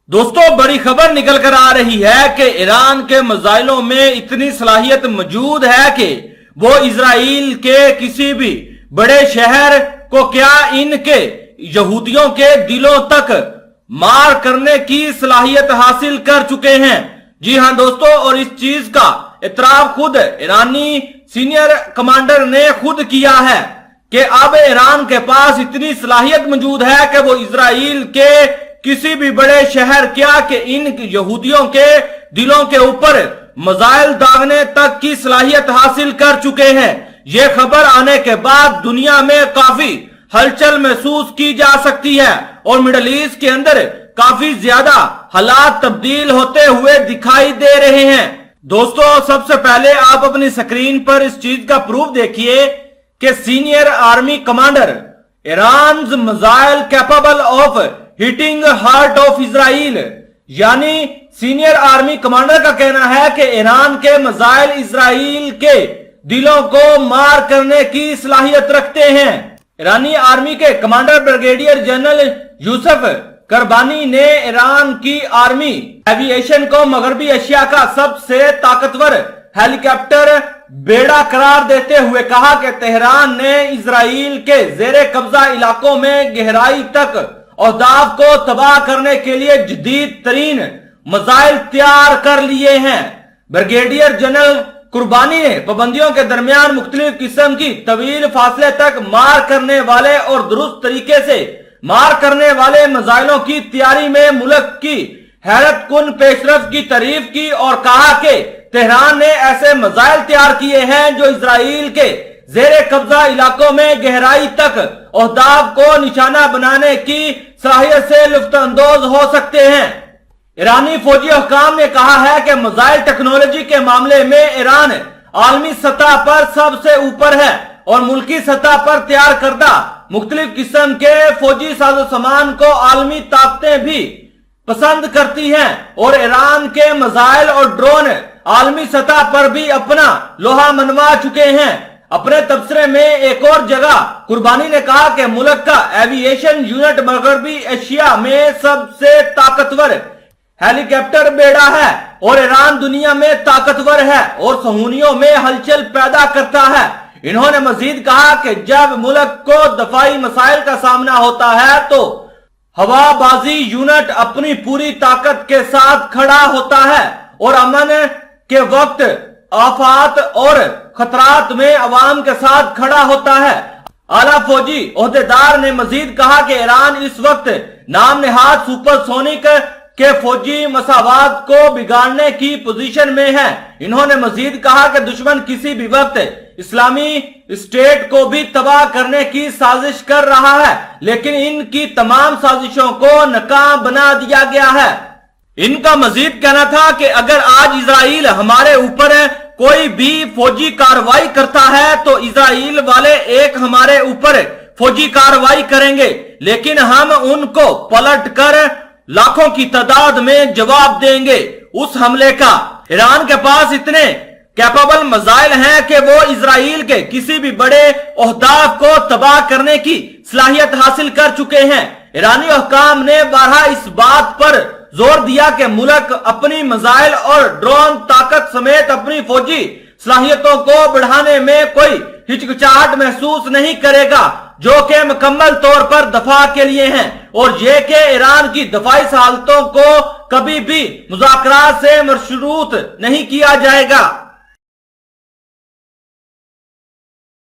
दोस्तों, बड़ी खबर निकल कर आ रही है कि ईरान के मिसाइलों में इतनी सलाहियत मौजूद है कि वो इजराइल के किसी भी बड़े शहर को क्या इनके यहूदियों के दिलों तक मार करने की सलाहियत हासिल कर चुके हैं। जी हां दोस्तों, और इस चीज का इतराफ खुद ईरानी सीनियर कमांडर ने खुद किया है कि अब ईरान के पास इतनी सलाहियत मौजूद है कि वो इजराइल के किसी भी बड़े शहर क्या कि इन यहूदियों के दिलों के ऊपर मिसाइल दागने तक की सलाहियत हासिल कर चुके हैं। ये खबर आने के बाद दुनिया में काफी हलचल महसूस की जा सकती है और मिडल ईस्ट के अंदर काफी ज्यादा हालात तब्दील होते हुए दिखाई दे रहे हैं। दोस्तों, सबसे पहले आप अपनी स्क्रीन पर इस चीज का प्रूफ देखिए कि senior army commander Iran missile capable of hitting heart of Israel, यानी सीनियर आर्मी कमांडर का कहना है कि ईरान के मिसाइल इजराइल के दिलों को मार करने की सलाहियत रखते हैं। ईरानी आर्मी के कमांडर ब्रिगेडियर जनरल यूसुफ करबानी ने ईरान की आर्मी एविएशन को मगरबी एशिया का सबसे ताकतवर हेलीकॉप्टर बेड़ा करार देते हुए कहा कि तेहरान ने इजराइल के जेरे कब्जा इलाकों में गहराई तक अहदाफ को तबाह करने के लिए जदीद तरीन मिसाइल तैयार कर लिए हैं। ब्रिगेडियर जनरल कुर्बानी ने पाबंदियों के दरमियान मुख्तलिफ किस्म की तवील फासले तक मार करने वाले और दुरुस्त तरीके से मार करने वाले मिसाइलों की तैयारी में मुल्क की हैरत कुन पेशरफ की तारीफ की और कहा कि तेहरान ने ऐसे मिसाइल तैयार किए हैं जो इजराइल के जेरे कब्जा इलाकों में गहराई तक अहदाफ को निशाना बनाने की सलाहियत से लुत्फअंदोज हो सकते हैं। ईरानी फौजी हुकाम ने कहा है कि मिसाइल टेक्नोलॉजी के मामले में ईरान आलमी सतह पर सबसे ऊपर है और मुल्की सतह पर तैयार करदा मुख्तलिफ किस्म के फौजी साजो सामान को आलमी ताकतें भी पसंद करती हैं और ईरान के मिसाइल और ड्रोन आलमी सतह पर भी अपना लोहा मनवा चुके हैं। अपने तबसरे में एक और जगह कुर्बानी ने कहा कि मुल्क का एविएशन यूनिट मगरबी एशिया में सबसे ताकतवर हेलीकॉप्टर बेड़ा है और ईरान दुनिया में ताकतवर है और सहूनियों में हलचल पैदा करता है। इन्होंने मजीद कहा कि जब मुल्क को दफाई मसाइल का सामना होता है तो हवाबाजी यूनिट अपनी पूरी ताकत के साथ खड़ा होता है और अमन के वक्त आफात और खतरात में अवाम के साथ खड़ा होता है। आला फौजी ओहदेदार ने मजीद कहा कि ईरान इस वक्त नाम नेहाद सुपरसोनिक के फौजी मसावात को बिगाड़ने की पोजीशन में है। इन्होंने मजीद कहा कि दुश्मन किसी भी वक्त इस्लामी स्टेट को भी तबाह करने की साजिश कर रहा है, लेकिन इनकी तमाम साजिशों को नाकाम बना दिया गया है। इनका मजीद कहना था कि अगर आज इजराइल हमारे ऊपर कोई भी फौजी कार्रवाई करता है तो इजराइल वाले एक हमारे ऊपर फौजी कार्रवाई करेंगे, लेकिन हम उनको पलट कर लाखों की तादाद में जवाब देंगे उस हमले का। ईरान के पास इतने कैपेबल मिसाइल हैं कि वो इजराइल के किसी भी बड़े अहदाफ को तबाह करने की सलाहियत हासिल कर चुके हैं। ईरानी हुकाम ने बारहा इस बात पर जोर दिया कि मुल्क अपनी मिसाइल और ड्रोन ताकत समेत अपनी फौजी सलाहियतों को बढ़ाने में कोई हिचकिचाहट महसूस नहीं करेगा, जो कि मुकम्मल तौर पर दफा के लिए हैं और ये कि ईरान की दफाई सलाहियतों को कभी भी मुज़ाकरात से मशरूत नहीं किया जाएगा।